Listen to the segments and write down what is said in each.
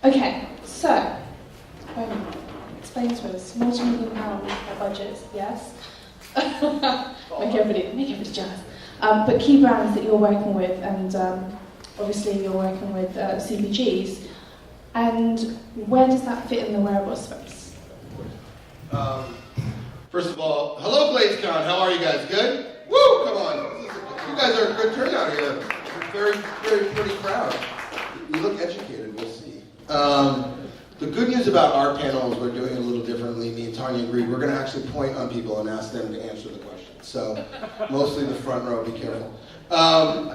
Okay, so, explain to us, multi-million-pound budgets, yes? make everybody jealous. But key brands that you're working with, and obviously you're working with CPGs, and where does that fit in the wearable space? First of all, hello BlazeCon, how are you guys? Good? Woo, come on. You guys are a good turnout here. Very, very pretty crowd. You look educated, we'll see. The good news about our panel is we're doing it a little differently. Me and Tanya agreed. We're going to actually point on people and ask them to answer the question. So, mostly the front row, be careful.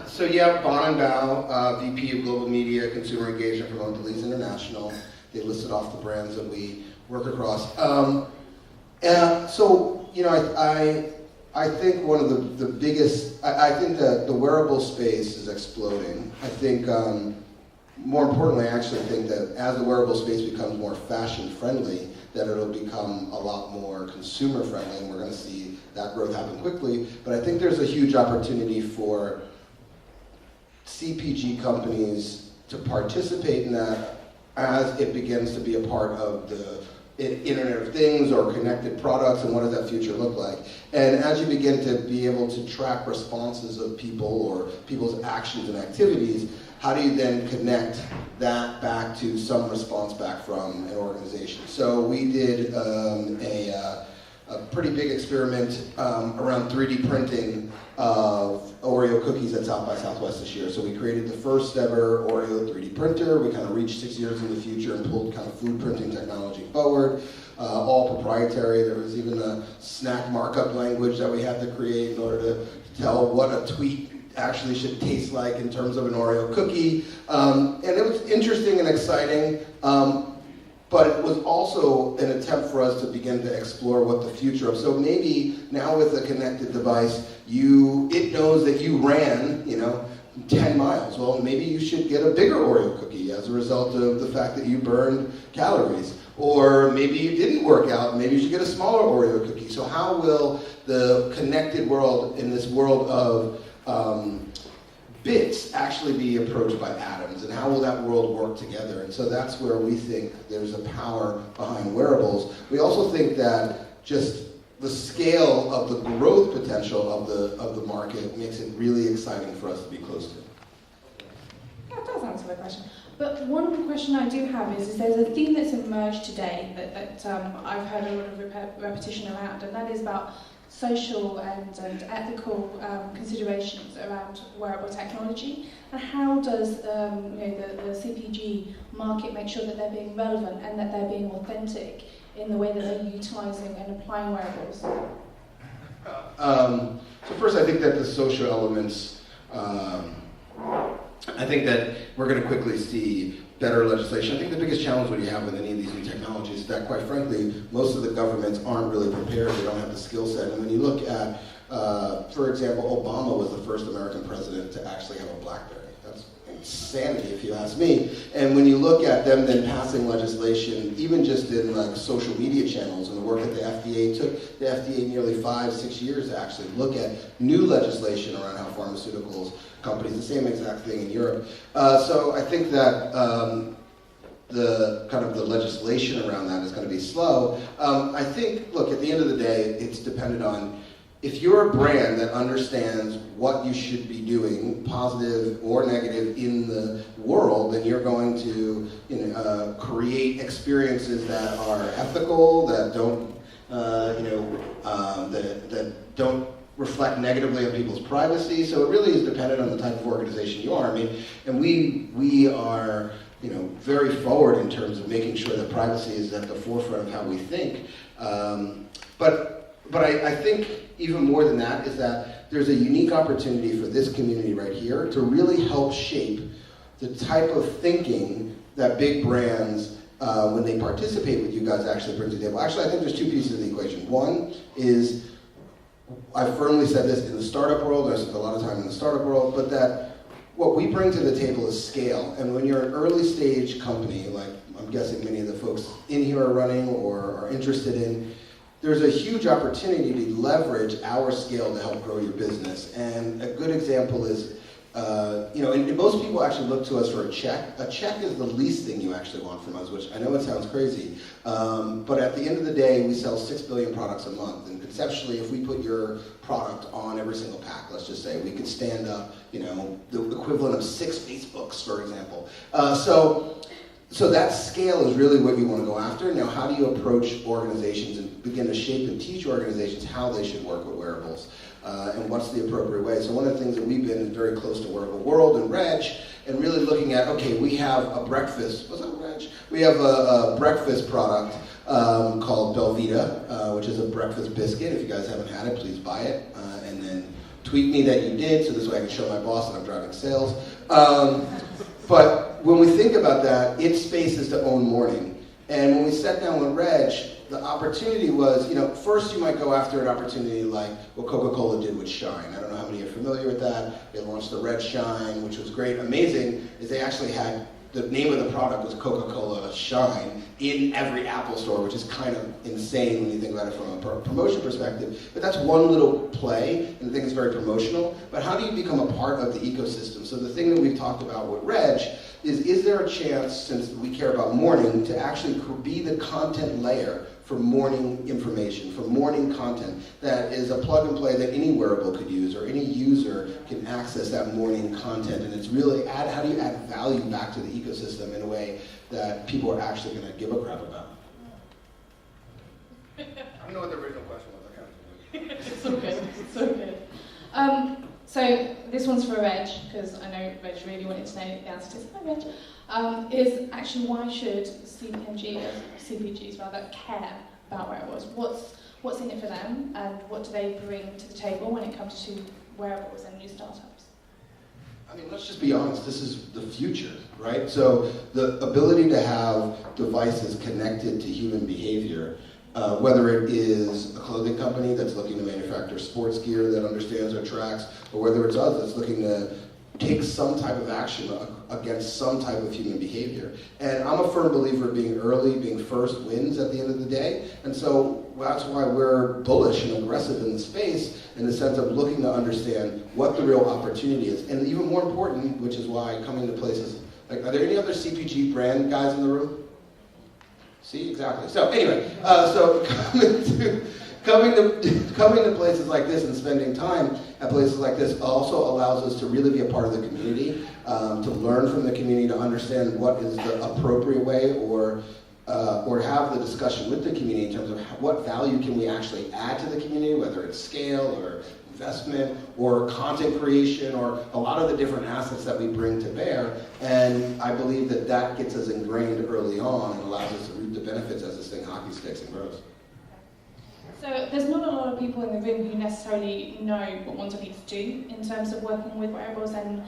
So yeah, Bonin and VP of Global Media, Consumer Engagement for Mondeléz International. They listed off the brands that we work across. So, you know, I think one of the biggest, I think that the wearable space is exploding. I think, more importantly, I actually think that as the wearable space becomes more fashion friendly, that it'll become a lot more consumer friendly, and we're going to see that growth happen quickly. But I think there's a huge opportunity for CPG companies to participate in that as it begins to be a part of the Internet of Things or connected products, and what does that future look like? And as you begin to be able to track responses of people or people's actions and activities, how do you then connect that back to some response back from an organization? So we did a pretty big experiment around 3D printing of Oreo cookies at South by Southwest this year. So we created the first ever Oreo 3D printer. We kind of reached 6 years in the future and pulled kind of food printing technology forward, all proprietary. There was even a snack markup language that we had to create in order to tell what a tweet actually should taste like in terms of an Oreo cookie. And it was interesting and exciting, but it was also an attempt for us to begin to explore what the future of. So maybe now with a connected device, it knows that you ran, 10 miles. Well, maybe you should get a bigger Oreo cookie as a result of the fact that you burned calories. Or maybe you didn't work out, maybe you should get a smaller Oreo cookie. So how will the connected world, in this world of bits, actually be approached by atoms, and how will that world work together? And so that's where we think there's a power behind wearables. We also think that just the scale of the growth potential of the market makes it really exciting for us to be close to. Yeah, it does answer the question. But one question I do have is there's a theme that's emerged today that I've heard a lot of repetition around, and that is about social and ethical considerations around wearable technology, and how does the CPG market make sure that they're being relevant and that they're being authentic in the way that they're utilising and applying wearables? So first, I think that the social elements, I think that we're going to quickly see better legislation. I think the biggest challenge when you have with any of these new technologies is that, quite frankly, most of the governments aren't really prepared. They don't have the skill set. And when you look at, for example, Obama was the first American president to actually have a BlackBerry. That's insanity, if you ask me. And when you look at them then passing legislation, even just in like social media channels and the work that the FDA took, the FDA nearly 5-6 years to actually look at new legislation around how pharmaceuticals companies, the same exact thing in Europe. So I think that the kind of the legislation around that is going to be slow. I think, look, at the end of the day, it's dependent on if you're a brand that understands what you should be doing, positive or negative, in the world, then you're going to create experiences that are ethical, that don't that don't reflect negatively on people's privacy. So it really is dependent on the type of organization you are. I mean, and we are very forward in terms of making sure that privacy is at the forefront of how we think. But I think even more than that is that there's a unique opportunity for this community right here to really help shape the type of thinking that big brands, when they participate with you guys, actually bring to the table. Actually, I think there's two pieces of the equation. One is, I firmly said this in the startup world, I spent a lot of time in the startup world, but that what we bring to the table is scale. And when you're an early stage company, like I'm guessing many of the folks in here are running or are interested in, there's a huge opportunity to leverage our scale to help grow your business. And a good example is and most people actually look to us for a check. A check is the least thing you actually want from us, which I know it sounds crazy, but at the end of the day, we sell 6 billion products a month, and conceptually, if we put your product on every single pack, let's just say, we could stand up, the equivalent of 6 Facebooks, for example. So that scale is really what you want to go after. Now, how do you approach organizations and begin to shape and teach organizations how they should work with wearables? And what's the appropriate way? So one of the things that we've been very close to Wearable World and Reg, and really looking at, okay, we have a breakfast, was that Reg? We have a breakfast product called Belvita, which is a breakfast biscuit. If you guys haven't had it, please buy it. And then tweet me that you did, so this way I can show my boss that I'm driving sales. But when we think about that, its space is to own morning. And when we sat down with Reg, the opportunity was, first you might go after an opportunity like what Coca-Cola did with Shine. I don't know how many are familiar with that. They launched the Red Shine, which was great. Amazing is they actually had, the name of the product was Coca-Cola Shine in every Apple store, which is kind of insane when you think about it from a promotion perspective. But that's one little play, and I think it's very promotional. But how do you become a part of the ecosystem? So the thing that we've talked about with Reg is there a chance, since we care about morning, to actually be the content layer for morning information, for morning content that is a plug and play that any wearable could use, or any user can access that morning content, and it's really how do you add value back to the ecosystem in a way that people are actually going to give a crap about? I don't know what the original question was. I kind of It's so good. It's so good. So this one's for Reg, because I know Reg really wanted to know the answer to this. Hi, Reg. Is actually why should CPGs care about wearables? What's in it for them, and what do they bring to the table when it comes to wearables and new startups? I mean, let's just be honest, this is the future, right? So the ability to have devices connected to human behavior, whether it is a clothing company that's looking to manufacture sports gear that understands our tracks, or whether it's us that's looking to take some type of action against some type of human behavior. And I'm a firm believer being early, being first wins at the end of the day. And so that's why we're bullish and aggressive in the space, in the sense of looking to understand what the real opportunity is. And even more important, which is why coming to places, like, are there any other CPG brand guys in the room? See, exactly. So anyway, coming to places like this and spending time at places like this also allows us to really be a part of the community, to learn from the community, to understand what is the appropriate way, or have the discussion with the community in terms of what value can we actually add to the community, whether it's scale or investment or content creation or a lot of the different assets that we bring to bear. And I believe that gets us ingrained early on and allows us to reap the benefits as this thing hockey sticks and grows. So there's not a lot of people in the room who necessarily know what Mondeléz do in terms of working with wearables and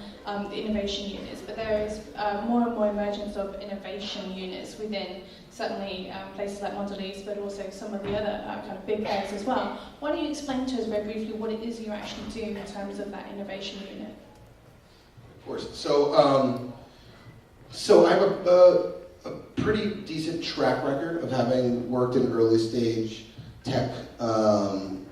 the innovation units, but there is more and more emergence of innovation units within certainly places like Mondeléz, but also some of the other kind of big players as well. Why don't you explain to us very briefly what it is you actually do in terms of that innovation unit? Of course. So I have a pretty decent track record of having worked in early stage tech,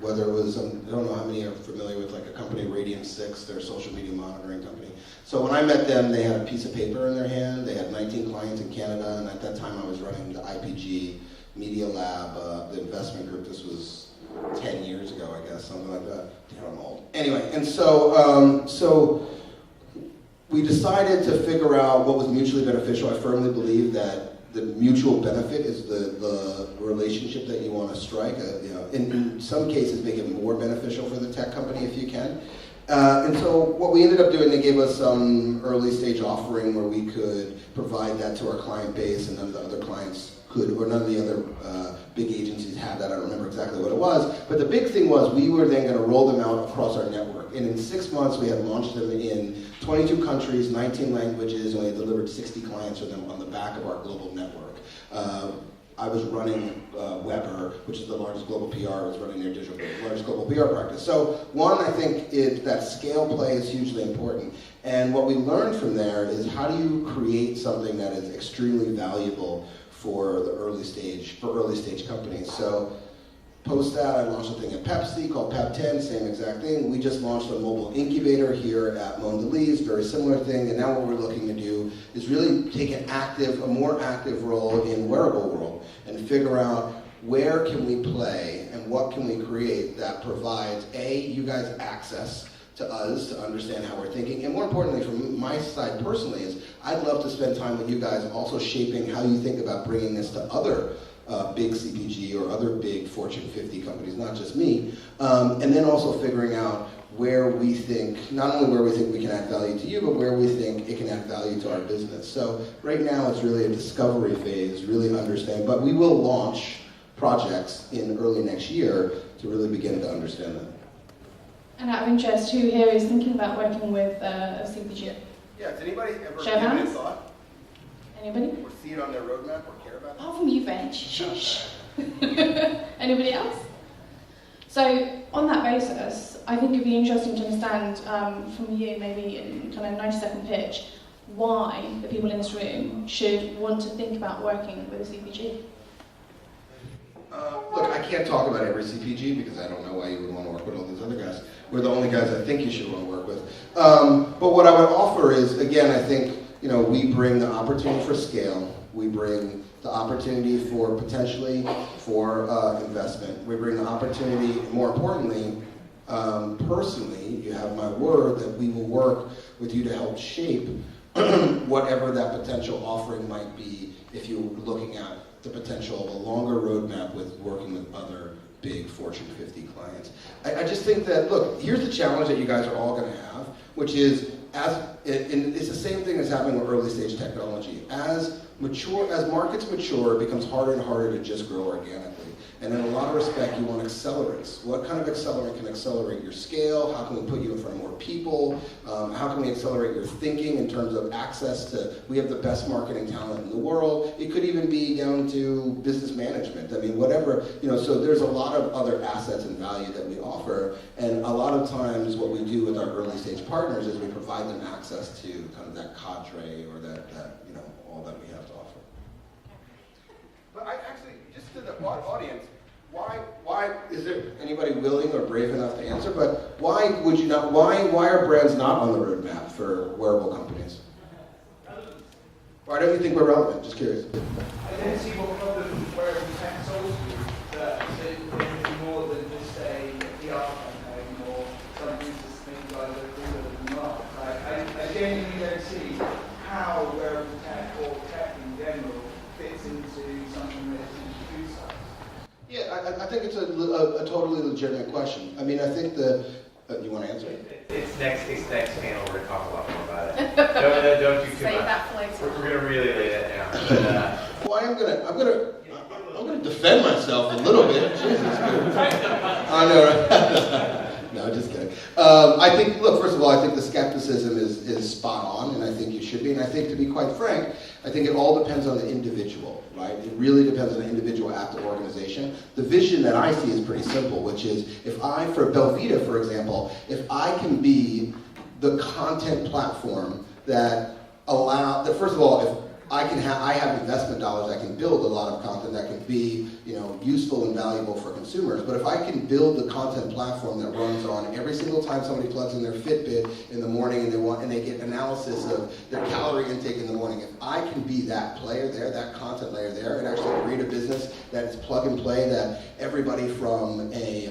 whether it was, I don't know how many are familiar with like a company, Radiant 6, their social media monitoring company. So when I met them, they had a piece of paper in their hand, they had 19 clients in Canada, and at that time I was running the IPG Media Lab, the investment group. This was 10 years ago, I guess, something like that. Damn, I'm old. Anyway, and so we decided to figure out what was mutually beneficial. I firmly believe that the mutual benefit is the relationship that you want to strike. In some cases, make it more beneficial for the tech company if you can. And so what we ended up doing, they gave us some early stage offering where we could provide that to our client base, and none of the other clients could, or none of the other big agencies had that. I don't remember exactly what it was. But the big thing was we were then going to roll them out across our network. And in 6 months, we had launched them in 22 countries, 19 languages, and we had delivered 60 clients for them on the back of our global network. I was running Weber, which is the largest global PR. I was running their largest global PR practice. So one, I think that scale play is hugely important. And what we learned from there is how do you create something that is extremely valuable for early stage companies. So Post that, I launched a thing at Pepsi called Pep 10, same exact thing. We just launched a mobile incubator here at Mondeléz, very similar thing. And now what we're looking to do is really take a more active role in wearable world and figure out where can we play and what can we create that provides, you guys access to us to understand how we're thinking. And more importantly, from my side personally, is I'd love to spend time with you guys also shaping how you think about bringing this to other big CPG or other big Fortune 50 companies, not just me, and then also figuring out where we think, not only where we think we can add value to you, but where we think it can add value to our business. So right now it's really a discovery phase, really understand, but we will launch projects in early next year to really begin to understand that. And out of interest, who here is thinking about working with a CPG? Yeah, has anybody ever Show given it hands? thought? Anybody? Or see it on their roadmap or care about it? Apart from you, Venge. Shush. Anybody else? So, on that basis, I think it'd be interesting to understand from you, maybe in kind of 90-second pitch, why the people in this room should want to think about working with a CPG. Look, I can't talk about every CPG because I don't know why you would want to work with all these other guys. We're the only guys I think you should want to work with. But what I would offer is, again, I think we bring the opportunity for scale. We bring the opportunity for potentially for investment. We bring the opportunity, more importantly, personally, you have my word that we will work with you to help shape whatever that potential offering might be if you're looking at the potential of a longer roadmap with working with other big Fortune 50 clients. I just think that, look, here's the challenge that you guys are all going to have, which is, it's the same thing that's happening with early stage technology. As markets mature, it becomes harder and harder to just grow organically. And in a lot of respect, you want accelerants. What kind of accelerant can accelerate your scale? How can we put you in front of more people? How can we accelerate your thinking in terms of access to, we have the best marketing talent in the world. It could even be down to business management. I mean, whatever, so there's a lot of other assets and value that we offer. And a lot of times what we do with our early stage partners is we provide them access to kind of that cadre or that all that we have to offer. But I actually, just to the audience, why is there anybody willing or brave enough to answer? But why would you not? Why are brands not on the roadmap for wearable companies? Why don't you think we're relevant? Just curious. I don't see what problem wearable tech solves that it's more than just a PR campaign or something to think like a cooler than not. I genuinely don't see how wearable tech or tech in general fits into something that's introduced us. Yeah, I think it's a totally legitimate question. I mean, I think you want to answer it? It's next panel. We're going to talk a lot more about it. Don't do too Save much. that for later. We're going to really lay that down. Well, I'm gonna defend myself a little bit. Jesus, I know, right? No, just kidding. I think, look, first of all, I think the skepticism is spot on, and I think you should be. And I think, to be quite frank, I think it all depends on the individual, right? It really depends on the individual at the organization. The vision that I see is pretty simple, which is for Belvita, for example, if I can be the content platform that first of all, if I have investment dollars, I can build a lot of content that can be, useful and valuable for consumers. But if I can build the content platform that runs on every single time somebody plugs in their Fitbit in the morning and they get analysis of their calorie intake in the morning, if I can be that player there, that content layer there, and actually create a business that is plug and play, that everybody from a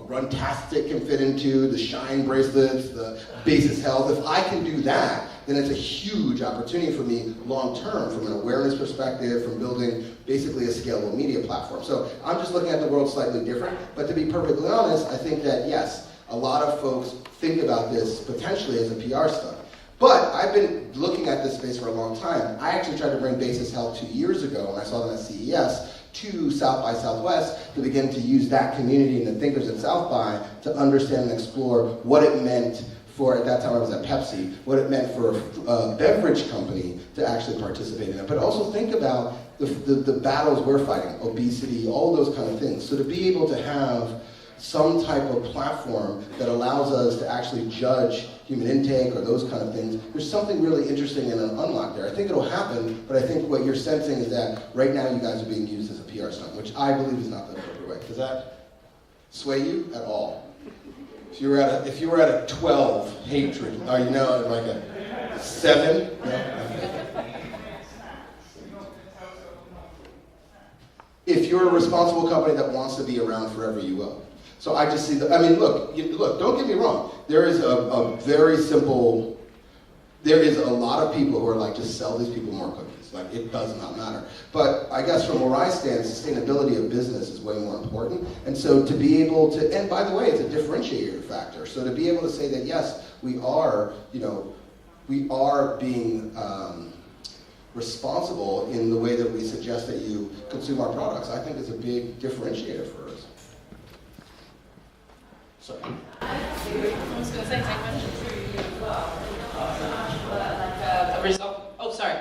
Runtastic can fit into, the Shine bracelets, the Basis Health, if I can do that, then it's a huge opportunity for me long term from an awareness perspective, from building basically a scalable media platform. So I'm just looking at the world slightly different, but to be perfectly honest, I think that yes, a lot of folks think about this potentially as a PR stunt. But I've been looking at this space for a long time. I actually tried to bring Basis Health 2 years ago when I saw them at CES to South by Southwest to begin to use that community and the thinkers at South by to understand and explore what it meant for, at that time I was at Pepsi, what it meant for a beverage company to actually participate in it. But also think about the battles we're fighting, obesity, all those kind of things. So to be able to have some type of platform that allows us to actually judge human intake or those kind of things, there's something really interesting and an unlock there. I think it'll happen, but I think what you're sensing is that right now you guys are being used as a PR stunt, which I believe is not the appropriate way. Does that sway you at all? If you were at a 12 hatred, are you now at like a 7? No? If you're a responsible company that wants to be around forever, you will. So I just see that, I mean, look, don't get me wrong. There is a very simple, there is a lot of people who are like, just sell these people more cookies. Like, it does not matter. But I guess from where I stand, sustainability of business is way more important. And so to be able to, and by the way, it's a differentiator factor. So to be able to say that, yes, we are, we are being responsible in the way that we suggest that you consume our products, I think is a big differentiator for us. Sorry. I was going to say, take mention through you as well. Like a result. Oh, sorry.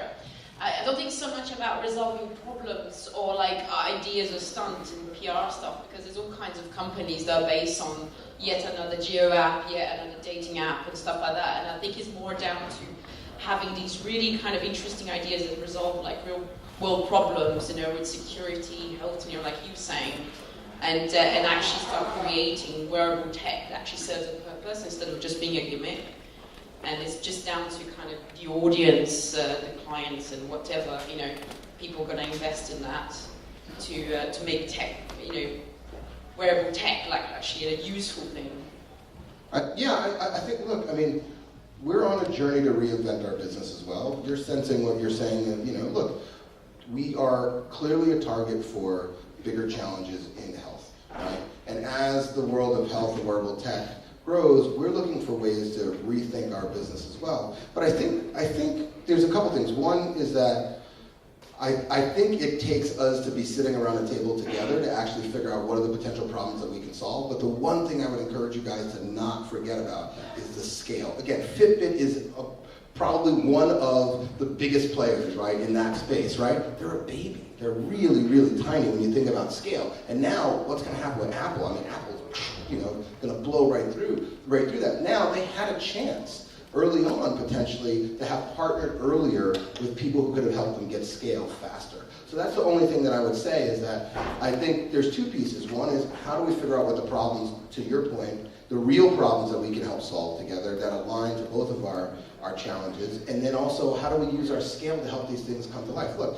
I don't think so much about resolving problems or like ideas or stunts and PR stuff, because there's all kinds of companies that are based on yet another geo app, yet another dating app and stuff like that. And I think it's more down to having these really kind of interesting ideas that resolve like real world problems, with security, health, like you were saying, and actually start creating wearable tech that actually serves a purpose instead of just being a gimmick. And it's just down to kind of the audience, the clients, and whatever people are going to invest in that to make tech, wearable tech like actually a useful thing. I think. Look, I mean, we're on a journey to reinvent our business as well. You're sensing what you're saying, and look, we are clearly a target for bigger challenges in health, right? And as the world of health and wearable tech grows, we're looking for ways to rethink our business as well. But I think there's a couple things. One is that I think it takes us to be sitting around a table together to actually figure out what are the potential problems that we can solve. But the one thing I would encourage you guys to not forget about is the scale. Again, Fitbit is probably one of the biggest players, right, in that space, right? They're a baby. They're really, really tiny when you think about scale. And now, what's going to happen with Apple? I mean, Apple's, going to blow right through that. Now, they had a chance early on, potentially, to have partnered earlier with people who could have helped them get scale faster. So that's the only thing that I would say is that I think there's two pieces. One is, how do we figure out what the problems, to your point, the real problems that we can help solve together that align to both of our challenges, and then also, how do we use our scale to help these things come to life? Look,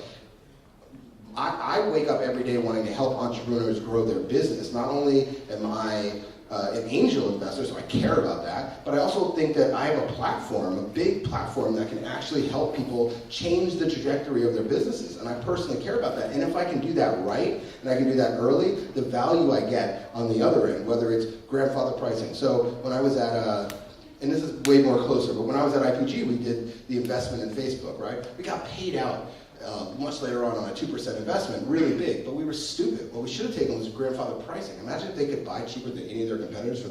I wake up every day wanting to help entrepreneurs grow their business. Not only am I an angel investor, so I care about that, but I also think that I have a platform, a big platform that can actually help people change the trajectory of their businesses, and I personally care about that. And if I can do that right, and I can do that early, the value I get on the other end, whether it's grandfather pricing. So when I was at, and this is way more closer, but when I was at IPG, we did the investment in Facebook, right? We got paid out much later on a 2% investment, really big, but we were stupid. What we should have taken was grandfather pricing. Imagine if they could buy cheaper than any of their competitors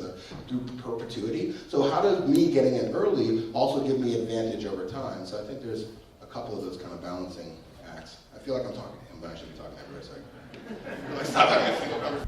through perpetuity. So how does me getting in early also give me advantage over time? So I think there's a couple of those kind of balancing acts. I feel like I'm talking to him, but I should be talking to everybody. So stop talking to single numbers.